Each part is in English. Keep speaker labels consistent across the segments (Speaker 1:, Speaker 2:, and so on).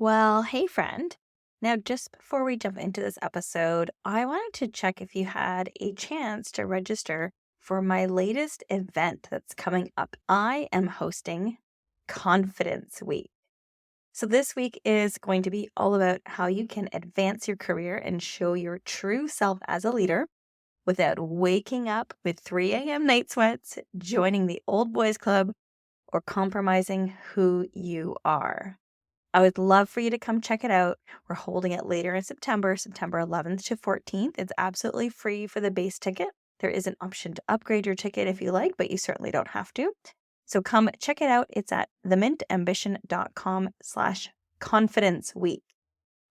Speaker 1: Well, hey, friend. Now, just before we jump into this episode, I wanted to check if you had a chance to register for my latest event that's coming up. I am hosting Confidence Week. So, this week is going to be all about how you can advance your career and show your true self as a leader without waking up with 3 a.m. night sweats, joining the old boys club, or compromising who you are. I would love for you to come check it out. We're holding it later in September, September 11th to 14th. It's absolutely free for the base ticket. There is an option to upgrade your ticket if you like, but you certainly don't have to. So come check it out. It's at themintambition.com/confidence week.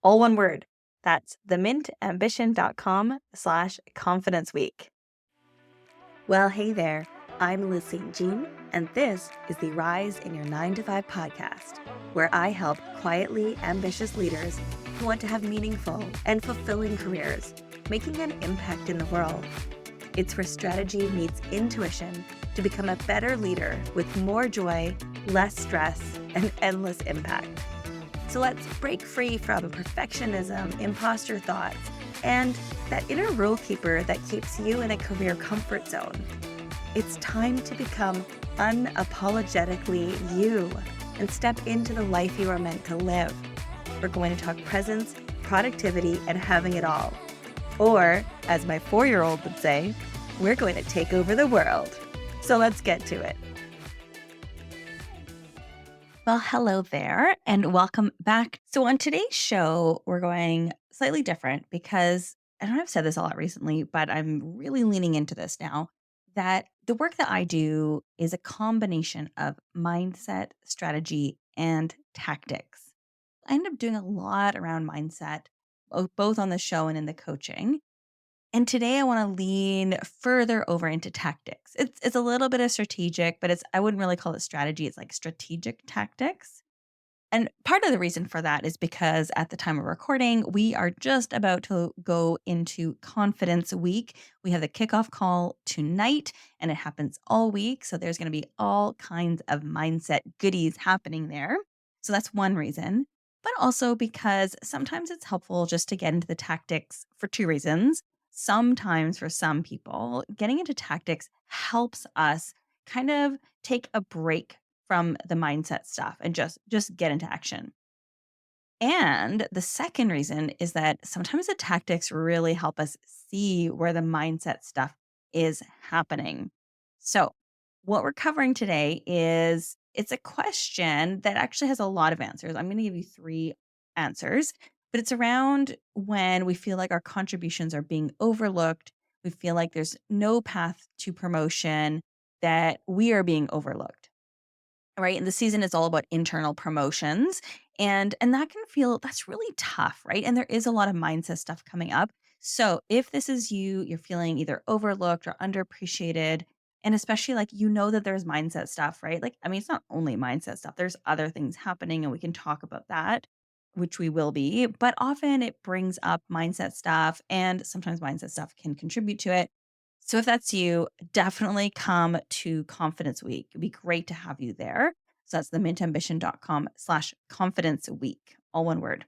Speaker 1: All one word. That's themintambition.com/confidence week. Well, hey there. I'm Liz St. Jean, and this is the Rise in Your 9 to 5 podcast, where I help quietly ambitious leaders who want to have meaningful and fulfilling careers, making an impact in the world. It's where strategy meets intuition to become a better leader with more joy, less stress, and endless impact. So let's break free from perfectionism, imposter thoughts, and that inner rule keeper that keeps you in a career comfort zone. It's time to become unapologetically you and step into the life you are meant to live. We're going to talk presence, productivity, and having it all. Or, as my 4-year-old would say, we're going to take over the world. So let's get to it. Well, hello there, and welcome back. So on today's show, we're going slightly different because I don't know if I've said this a lot recently, but I'm really leaning into this now, that the work that I do is a combination of mindset, strategy, and tactics. I end up doing a lot around mindset, both on the show and in the coaching. And today I want to lean further over into tactics. It's a little bit of strategic, but I wouldn't really call it strategy. It's like strategic tactics. And part of the reason for that is because at the time of recording, we are just about to go into Confidence Week. We have the kickoff call tonight, and it happens all week. So there's going to be all kinds of mindset goodies happening there. So that's one reason. But also because sometimes it's helpful just to get into the tactics for two reasons. Sometimes for some people, getting into tactics helps us kind of take a break from the mindset stuff and just get into action. And the second reason is that sometimes the tactics really help us see where the mindset stuff is happening. So, what we're covering today is it's a question that actually has a lot of answers. I'm going to give you 3 answers, but it's around when we feel like our contributions are being overlooked, we feel like there's no path to promotion, that we are being overlooked. Right, and the season is all about internal promotions, and that can feel that's really tough, right? And there is a lot of mindset stuff coming up. So, if this is you, you're feeling either overlooked or underappreciated, and especially like that there's mindset stuff, right? Like, I mean, it's not only mindset stuff, there's other things happening, and we can talk about that, which we will be, but often it brings up mindset stuff, and sometimes mindset stuff can contribute to it. So if that's you, definitely come to Confidence Week. It'd be great to have you there. So that's themintambition.com/confidence week, all one word.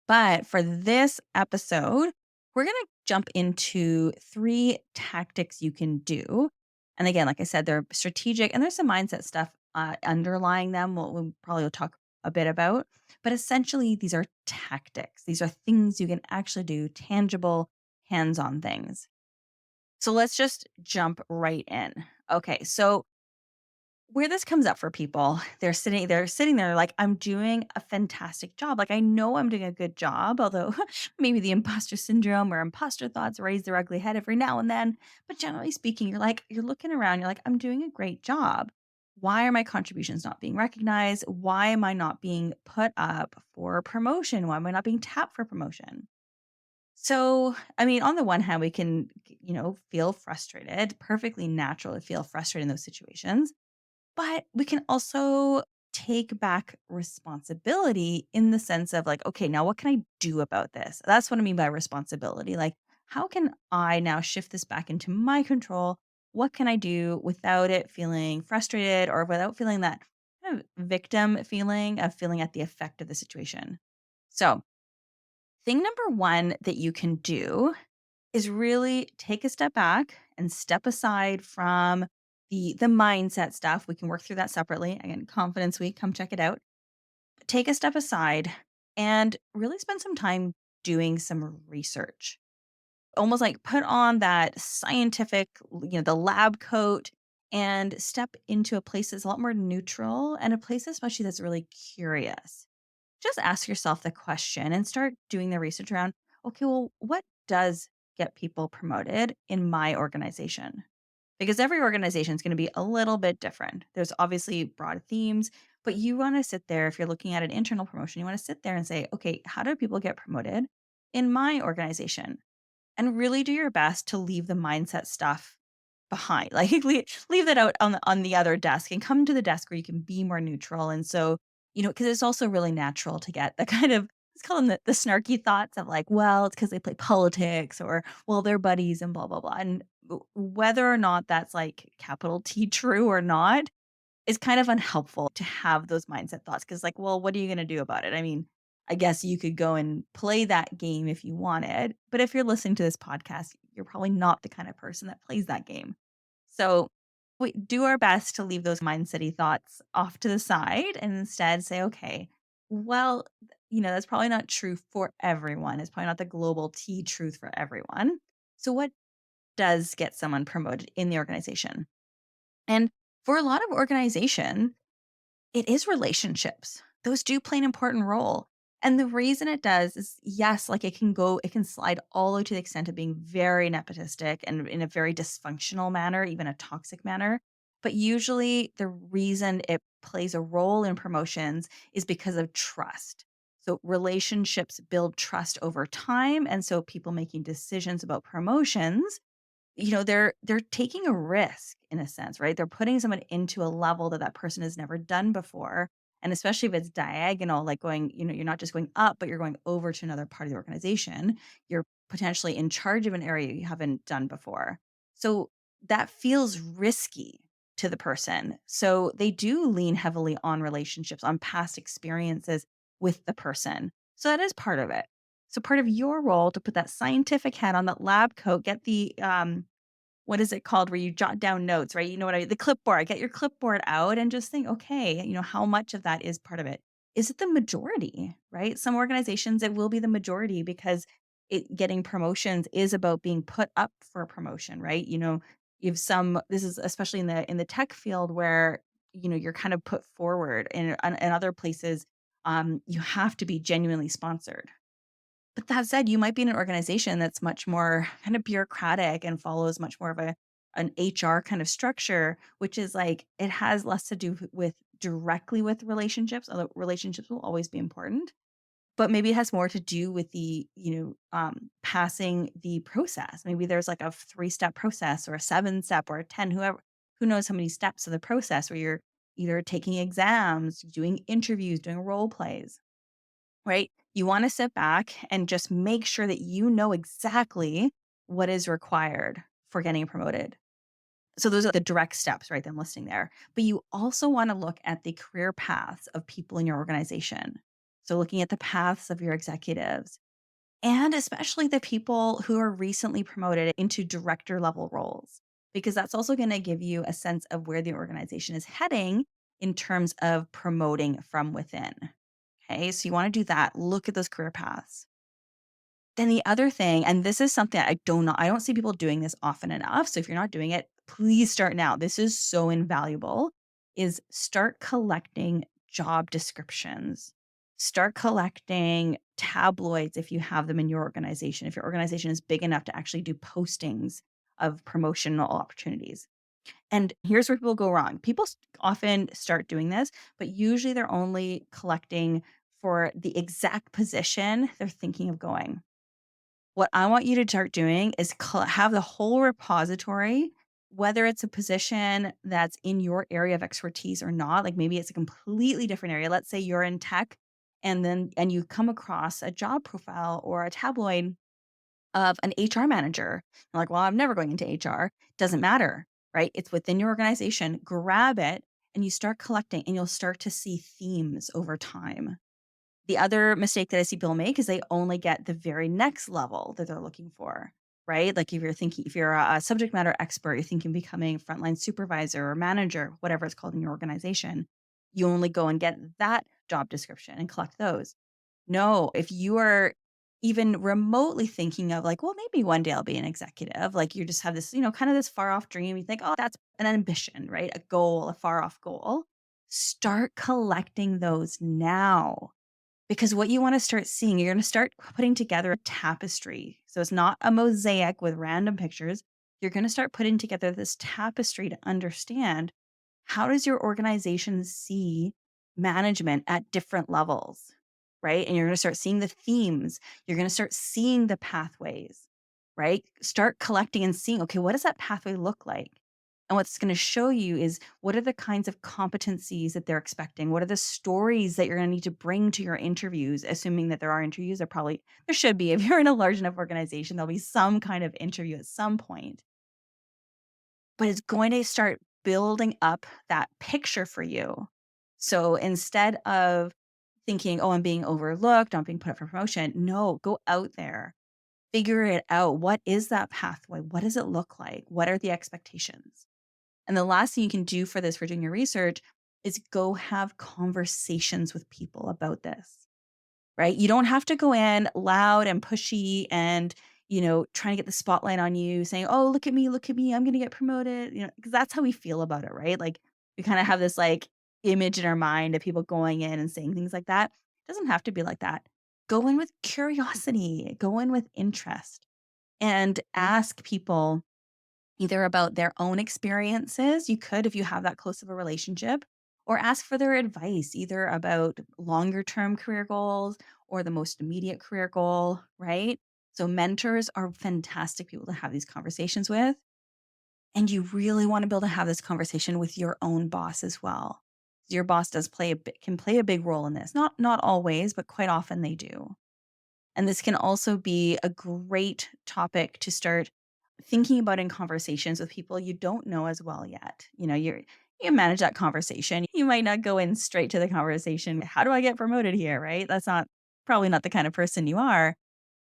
Speaker 1: But for this episode, we're going to jump into 3 tactics you can do. And again, like I said, they're strategic and there's some mindset stuff underlying them. We'll probably talk a bit about. But essentially, these are tactics. These are things you can actually do, tangible, hands on things. So let's just jump right in. Okay, so where this comes up for people, they're sitting there like, I'm doing a fantastic job. Like I know I'm doing a good job, although maybe the imposter syndrome or imposter thoughts raise their ugly head every now and then. But generally speaking, you're looking around, you're like, I'm doing a great job. Why are my contributions not being recognized? Why am I not being put up for promotion? Why am I not being tapped for promotion? So, I mean, on the one hand, we can, feel frustrated, perfectly natural to feel frustrated in those situations. But we can also take back responsibility in the sense of like, okay, now what can I do about this? That's what I mean by responsibility. Like, how can I now shift this back into my control? What can I do without it feeling frustrated or without feeling that kind of victim feeling of feeling at the effect of the situation. So, thing number one that you can do is really take a step back and step aside from the mindset stuff. We can work through that separately. Again, confidence week, come check it out. Take a step aside and really spend some time doing some research. Almost like put on that scientific, the lab coat and step into a place that's a lot more neutral and a place especially that's really curious. Just ask yourself the question and start doing the research around, okay, well, what does get people promoted in my organization? Because every organization is going to be a little bit different. There's obviously broad themes, but you want to sit there, if you're looking at an internal promotion, you want to sit there and say, okay, how do people get promoted in my organization? And really do your best to leave the mindset stuff behind. Like leave that out on the other desk and come to the desk where you can be more neutral. And so, because it's also really natural to get the kind of, let's call them the snarky thoughts of like, well, it's because they play politics or well, they're buddies and blah blah blah. And whether or not that's like capital T true or not is kind of unhelpful to have those mindset thoughts because, like, well, what are you going to do about it? I mean, I guess you could go and play that game if you wanted, but if you're listening to this podcast, you're probably not the kind of person that plays that game. So we do our best to leave those mindset thoughts off to the side and instead say, okay, well, that's probably not true for everyone. It's probably not the global T truth for everyone. So, what does get someone promoted in the organization? And for a lot of organization, it is relationships. Those do play an important role. And the reason it does is yes, like it can slide all the way to the extent of being very nepotistic and in a very dysfunctional manner, even a toxic manner. But usually the reason it plays a role in promotions is because of trust. So relationships build trust over time. And so people making decisions about promotions, they're taking a risk in a sense, right? They're putting someone into a level that that person has never done before, and especially if it's diagonal, like going, you're not just going up, but you're going over to another part of the organization. You're potentially in charge of an area you haven't done before. So that feels risky to the person. So they do lean heavily on relationships, on past experiences with the person. So that is part of it. So part of your role to put that scientific hat on, that lab coat, get the what is it called where you jot down notes, right? You know what I mean? The clipboard. Get your clipboard out and just think, okay, how much of that is part of it? Is it the majority, right? Some organizations it will be the majority because getting promotions is about being put up for a promotion, right? You have some this is especially in the tech field where you're kind of put forward in other places you have to be genuinely sponsored, but that said, you might be in an organization that's much more kind of bureaucratic and follows much more of an HR kind of structure, which is like it has less to do with directly with relationships, although relationships will always be important. But maybe it has more to do with passing the process. Maybe there's like a 3-step process or a 7-step or a 10, who knows how many steps of the process where you're either taking exams, doing interviews, doing role plays, right? You want to sit back and just make sure that you know exactly what is required for getting promoted. So those are the direct steps, right? That I'm listing there. But you also want to look at the career paths of people in your organization. So looking at the paths of your executives and especially the people who are recently promoted into director level roles, because that's also going to give you a sense of where the organization is heading in terms of promoting from within. Okay, so you wanna do that, look at those career paths. Then the other thing, and this is something I don't see people doing this often enough, so if you're not doing it, please start now. This is so invaluable, is start collecting job descriptions. Start collecting tabloids if you have them in your organization, if your organization is big enough to actually do postings of promotional opportunities. And here's where people go wrong. People often start doing this, but usually they're only collecting for the exact position they're thinking of going. What I want you to start doing is have the whole repository, whether it's a position that's in your area of expertise or not. Like maybe it's a completely different area. Let's say you're in tech, and you come across a job profile or a tabloid of an HR manager. You're like, well, I'm never going into HR. Doesn't matter, right? It's within your organization. Grab it and you start collecting and you'll start to see themes over time. The other mistake that I see people make is they only get the very next level that they're looking for, right? Like if you're a subject matter expert, you're thinking becoming frontline supervisor or manager, whatever it's called in your organization, you only go and get that job description and collect those. No, if you are even remotely thinking of like, well, maybe one day I'll be an executive, like you just have this, kind of this far off dream. You think, oh, that's an ambition, right? A goal, a far off goal. Start collecting those now because what you wanna start seeing, you're gonna start putting together a tapestry. So it's not a mosaic with random pictures. You're gonna start putting together this tapestry to understand how does your organization see management at different levels, right? And you're gonna start seeing the themes. You're gonna start seeing the pathways, right? Start collecting and seeing, okay, what does that pathway look like? And what's going to show you is what are the kinds of competencies that they're expecting? What are the stories that you're going to need to bring to your interviews? Assuming that there are interviews, there should be. If you're in a large enough organization, there'll be some kind of interview at some point. But it's going to start building up that picture for you. So instead of thinking, oh, I'm being overlooked, I'm being put up for promotion, no, go out there, figure it out. What is that pathway? What does it look like? What are the expectations? And the last thing you can do for this, for doing your research, is go have conversations with people about this, right? You don't have to go in loud and pushy and, trying to get the spotlight on you saying, oh, look at me, I'm going to get promoted, because that's how we feel about it, right? Like we kind of have this like image in our mind of people going in and saying things like that. It doesn't have to be like that. Go in with curiosity, go in with interest and ask people either about their own experiences. You could, if you have that close of a relationship, or ask for their advice, either about longer term career goals or the most immediate career goal, right? So, mentors are fantastic people to have these conversations with. And you really want to be able to have this conversation with your own boss as well. Your boss can play a big role in this. Not always, but quite often they do. And this can also be a great topic to start thinking about in conversations with people you don't know as well yet. You manage that conversation. You might not go in straight to the conversation. How do I get promoted here? Right? That's not probably not the kind of person you are.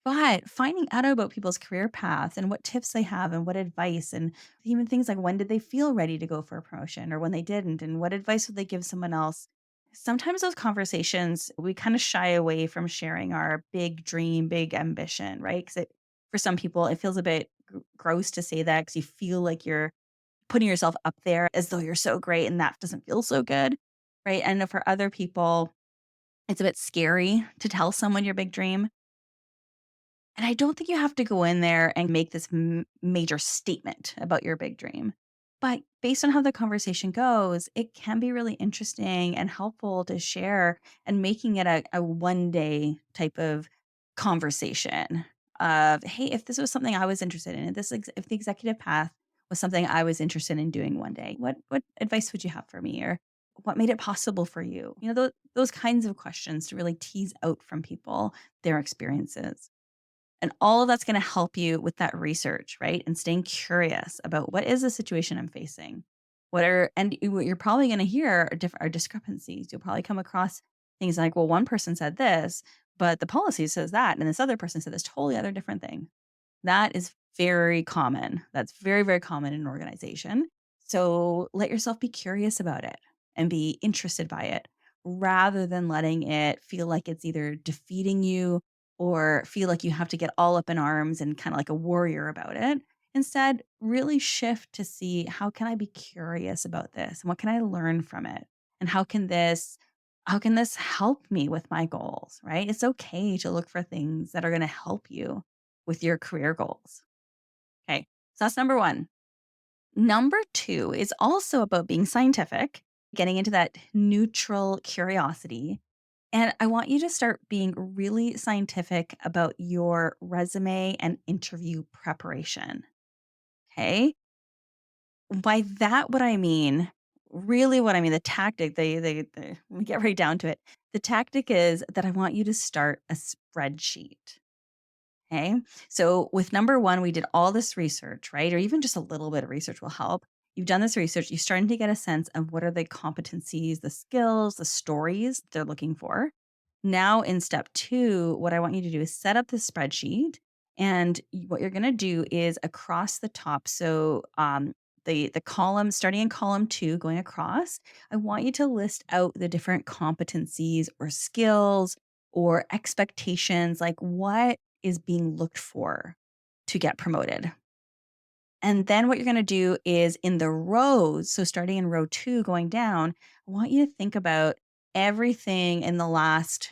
Speaker 1: But finding out about people's career paths and what tips they have and what advice and even things like when did they feel ready to go for a promotion or when they didn't and what advice would they give someone else. Sometimes those conversations, we kind of shy away from sharing our big dream, big ambition, right? Because for some people, it feels a bit gross to say that because you feel like you're putting yourself up there as though you're so great and that doesn't feel so good, right? And for other people, it's a bit scary to tell someone your big dream. And I don't think you have to go in there and make this major statement about your big dream. But based on how the conversation goes, it can be really interesting and helpful to share and making it a one day type of conversation of, hey, if this was something I was interested in, if the executive path was something I was interested in doing one day, what advice would you have for me? Or what made it possible for you? Those kinds of questions to really tease out from people their experiences. And all of that's gonna help you with that research, right? And staying curious about what is the situation I'm facing? What you're probably gonna hear are discrepancies. You'll probably come across things like, well, one person said this, but the policy says that, and this other person said this totally other different thing. That is very common. That's very, very common in an organization. So let yourself be curious about it and be interested by it rather than letting it feel like it's either defeating you or feel like you have to get all up in arms and kind of like a warrior about it. Instead, really shift to see how can I be curious about this and what can I learn from it? And how can this help me with my goals, right? It's okay to look for things that are going to help you with your career goals. Okay. So that's number one. Number two is also about being scientific, getting into that neutral curiosity. And I want you to start being really scientific about your resume and interview preparation. Okay. By that, what I mean, really what I mean, the tactic, let me get right down to it. The tactic is that I want you to start a spreadsheet. Okay. So with number one, we did all this research, right? Or even just a little bit of research will help. You've done this research, you're starting to get a sense of what are the competencies, the skills, the stories they're looking for. Now, in step two, what I want you to do is set up this spreadsheet. And what you're going to do is across the top. So, the column starting in column two, going across, I want you to list out the different competencies or skills or expectations, like what is being looked for to get promoted. And then what you're gonna do is in the rows, so starting in row 2 going down, I want you to think about everything in the last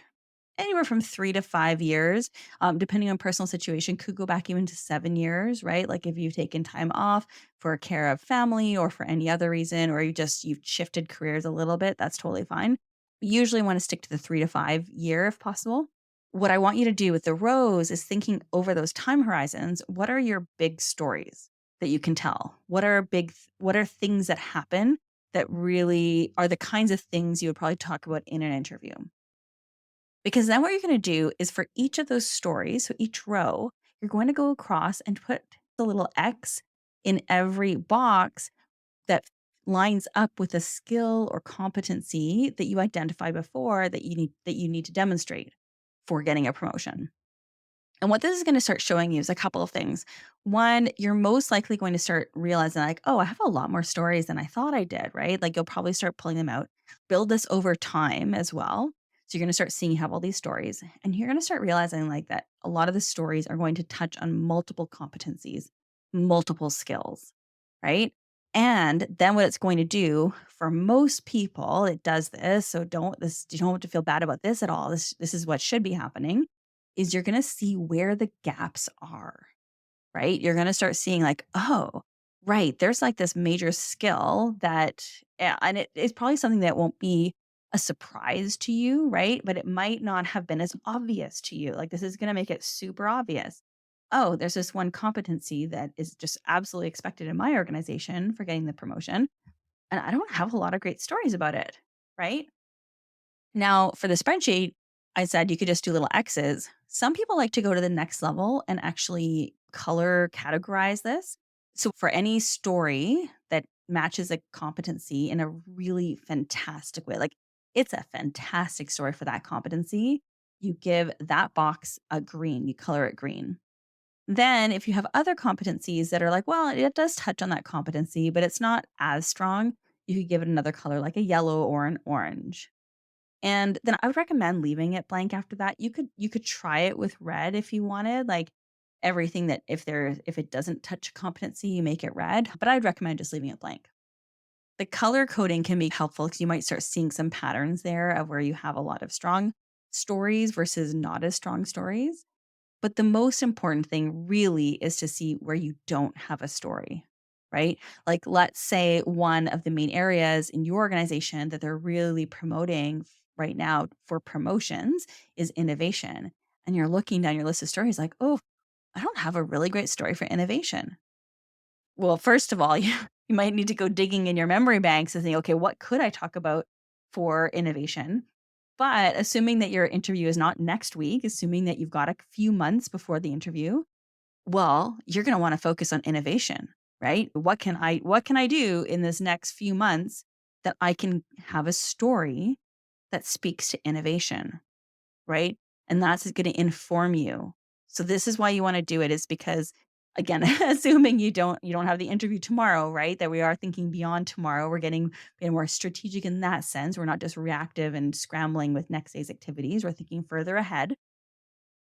Speaker 1: anywhere from 3 to 5 years, depending on personal situation, could go back even to 7 years, right? Like if you've taken time off for care of family or for any other reason, or you've shifted careers a little bit, that's totally fine. Usually want to stick to the 3 to 5 year if possible. What I want you to do with the rows is thinking over those time horizons, what are your big stories that you can tell? What are things that happen that really are the kinds of things you would probably talk about in an interview? Because then what you're going to do is for each of those stories, so each row, you're going to go across and put the little X in every box that lines up with a skill or competency that you identified before that you need to demonstrate for getting a promotion. And what this is going to start showing you is a couple of things. One, you're most likely going to start realizing, like, oh, I have a lot more stories than I thought I did, right? Like, you'll probably start pulling them out. Build this over time as well. So, you're going to start seeing you have all these stories. And you're going to start realizing, like, that a lot of the stories are going to touch on multiple competencies, multiple skills, right? And then what it's going to do for most people, it does this. So, you don't have to feel bad about this at all. This is what should be happening is you're gonna see where the gaps are, right? You're gonna start seeing like, "Oh, right, there's like this major skill that" and it's probably something that won't be a surprise to you, right? But it might not have been as obvious to you. Like, this is gonna make it super obvious. "Oh, there's this one competency that is just absolutely expected in my organization for getting the promotion, and I don't have a lot of great stories about it," right? Now, for the spreadsheet, I said you could just do little X's. Some people like to go to the next level and actually color categorize this. So, for any story that matches a competency in a really fantastic way, like it's a fantastic story for that competency, you give that box a green, you color it green. Then, if you have other competencies that are like, well, it does touch on that competency, but it's not as strong, you could give it another color like a yellow or an orange. And then I would recommend leaving it blank after that. You could try it with red if you wanted, like everything that if it doesn't touch competency, you make it red, but I'd recommend just leaving it blank. The color coding can be helpful because you might start seeing some patterns there of where you have a lot of strong stories versus not as strong stories. But the most important thing really is to see where you don't have a story, right? Like, let's say one of the main areas in your organization that they're really promoting right now for promotions is innovation. And you're looking down your list of stories like, oh, I don't have a really great story for innovation. Well, first of all, you might need to go digging in your memory banks and think, okay, what could I talk about for innovation? But assuming that your interview is not next week, assuming that you've got a few months before the interview, well, you're going to want to focus on innovation, right? What can I do in this next few months that I can have a story that speaks to innovation, right? And that's going to inform you. So this is why you want to do it is because again, assuming you don't have the interview tomorrow, right? That we are thinking beyond tomorrow. We're getting more strategic in that sense. We're not just reactive and scrambling with next day's activities. We're thinking further ahead.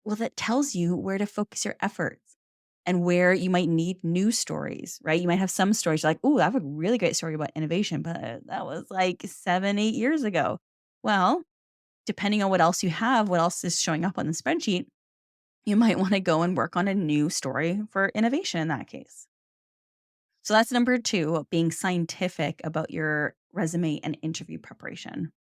Speaker 1: Well, that tells you where to focus your efforts and where you might need new stories, right? You might have some stories you're like, oh, I have a really great story about innovation, but that was like 7, 8 years ago. Well, depending on what else you have, what else is showing up on the spreadsheet, you might want to go and work on a new story for innovation in that case. So that's number two, being scientific about your resume and interview preparation.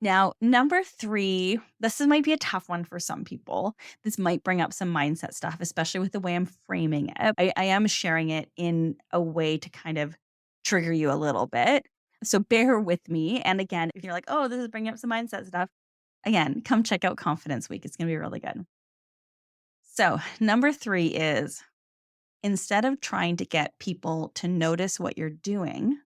Speaker 1: Now, number three, might be a tough one for some people. This might bring up some mindset stuff, especially with the way I'm framing it. I am sharing it in a way to kind of trigger you a little bit. So bear with me. And again, if you're like, oh, this is bringing up some mindset stuff, again, come check out Confidence Week. It's going to be really good. So, number three is Instead of trying to get people to notice what you're doing,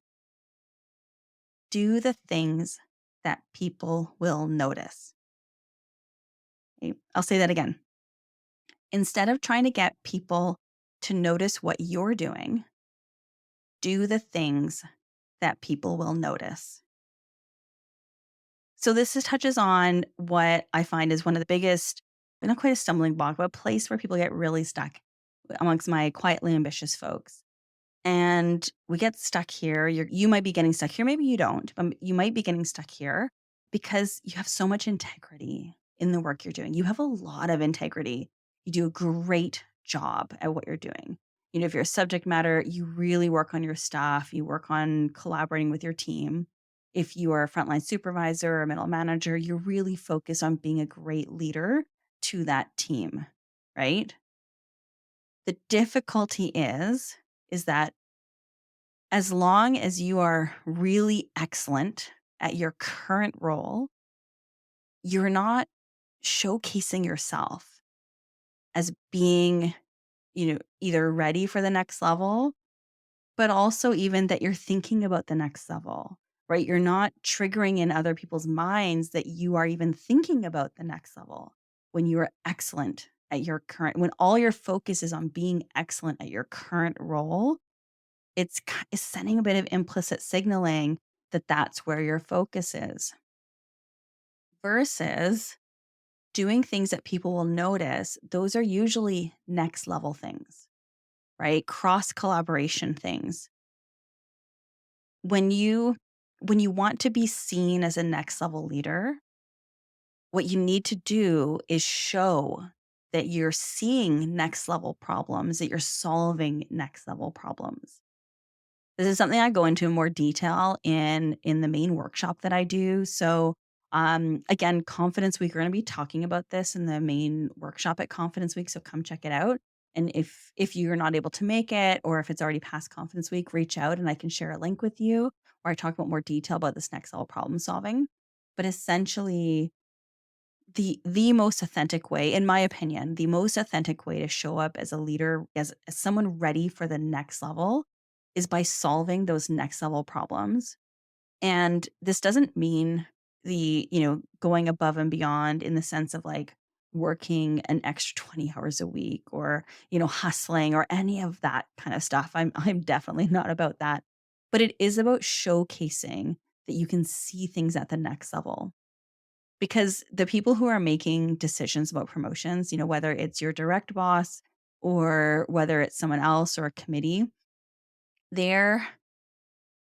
Speaker 1: do the things that people will notice. Okay, I'll say that again. Instead of trying to get people to notice what you're doing, do the things that people will notice. So touches on what I find is one of the biggest, not quite a stumbling block, but a place where people get really stuck amongst my quietly ambitious folks. And we get stuck here. You might be getting stuck here. Maybe you don't, but you might be getting stuck here because you have so much integrity in the work you're doing. You have a lot of integrity. You do a great job at what you're doing. If you're a subject matter, you really work on your stuff, you work on collaborating with your team. If you are a frontline supervisor or a middle manager, you're really focused on being a great leader to that team, right? The difficulty is that as long as you are really excellent at your current role, you're not showcasing yourself as being, either ready for the next level, but also even that you're thinking about the next level, right? You're not triggering in other people's minds that you are even thinking about the next level when you are excellent at your current, when all your focus is on being excellent at your current role. It's sending a bit of implicit signaling that that's where your focus is, versus doing things that people will notice. Those are usually next level things, right? Cross collaboration things. When you want to be seen as a next level leader, what you need to do is show that you're seeing next level problems, that you're solving next level problems. This is something I go into in more detail in the main workshop that I do. So, again, Confidence Week, we're going to be talking about this in the main workshop at Confidence Week. So come check it out. And if you're not able to make it, or if it's already past Confidence Week, reach out and I can share a link with you where I talk about more detail about this next level problem solving. But essentially, the most authentic way, in my opinion, the most authentic way to show up as a leader, as someone ready for the next level, is by solving those next level problems. And this doesn't mean going above and beyond in the sense of like working an extra 20 hours a week, or, hustling or any of that kind of stuff. I'm definitely not about that. But it is about showcasing that you can see things at the next level, because the people who are making decisions about promotions, whether it's your direct boss or whether it's someone else or a committee, they're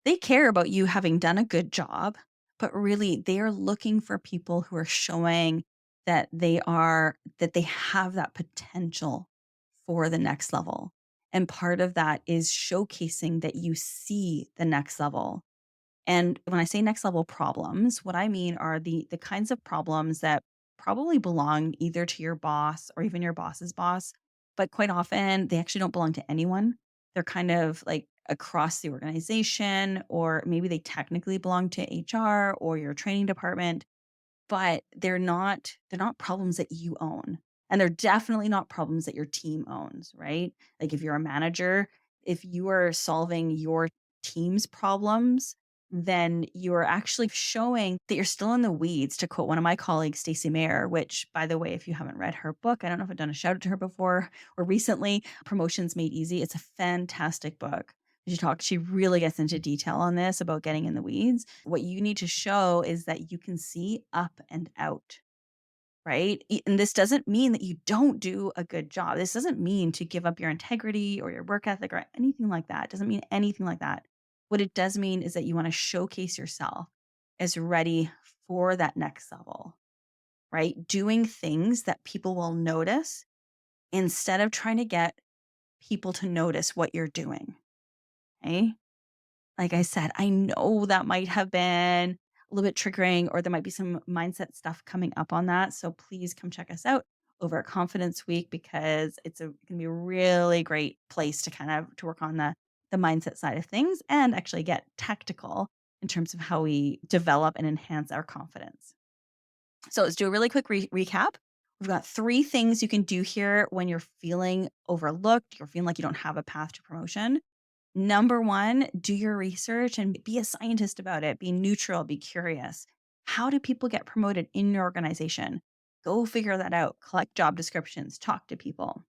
Speaker 1: they care about you having done a good job, but really they are looking for people who are showing that they have that potential for the next level. And part of that is showcasing that you see the next level. And when I say next level problems, what I mean are the kinds of problems that probably belong either to your boss or even your boss's boss, but quite often they actually don't belong to anyone. They're kind of like across the organization, or maybe they technically belong to HR or your training department, but they're not problems that you own. And they're definitely not problems that your team owns, right? Like if you're a manager, if you are solving your team's problems, then you are actually showing that you're still in the weeds, to quote one of my colleagues, Stacey Mayer, which, by the way, if you haven't read her book, I don't know if I've done a shout out to her before or recently, Promotions Made Easy. It's a fantastic book. She really gets into detail on this about getting in the weeds. What you need to show is that you can see up and out, right? And this doesn't mean that you don't do a good job. This doesn't mean to give up your integrity or your work ethic or anything like that. It doesn't mean anything like that. What it does mean is that you want to showcase yourself as ready for that next level, right? Doing things that people will notice instead of trying to get people to notice what you're doing. Okay. Like I said, I know that might have been a little bit triggering, or there might be some mindset stuff coming up on that. So please come check us out over at Confidence Week, because it's going to be a really great place to kind of to work on the mindset side of things and actually get tactical in terms of how we develop and enhance our confidence. So let's do a really quick recap. We've got 3 things you can do here when you're feeling overlooked, you're feeling like you don't have a path to promotion. Number 1, do your research and be a scientist about it. Be neutral, be curious. How do people get promoted in your organization? Go figure that out. Collect job descriptions, talk to people.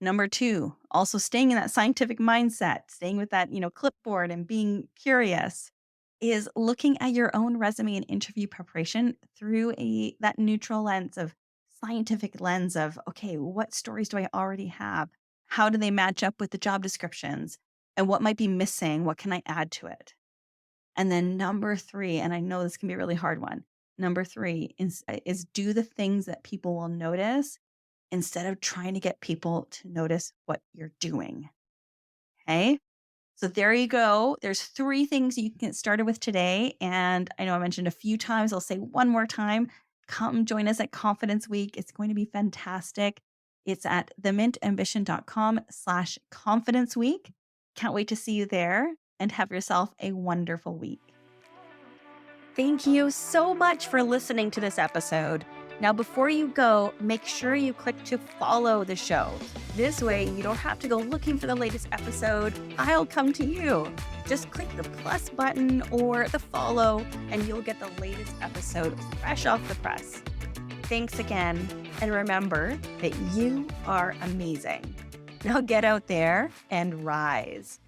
Speaker 1: Number 2, also staying in that scientific mindset, staying with that, clipboard and being curious is looking at your own resume and interview preparation through a that neutral lens of scientific lens of, okay, what stories do I already have? How do they match up with the job descriptions? And what might be missing? What can I add to it? And then number 3, and I know this can be a really hard one. Number 3 is do the things that people will notice instead of trying to get people to notice what you're doing. Okay. So there you go. There's 3 things you can get started with today. And I know I mentioned a few times. I'll say one more time. Come join us at Confidence Week. It's going to be fantastic. It's at themintambition.com/confidence week. Can't wait to see you there and have yourself a wonderful week. Thank you so much for listening to this episode. Now, before you go, make sure you click to follow the show. This way, you don't have to go looking for the latest episode. I'll come to you. Just click the plus button or the follow, and you'll get the latest episode fresh off the press. Thanks again, and remember that you are amazing. Now get out there and rise.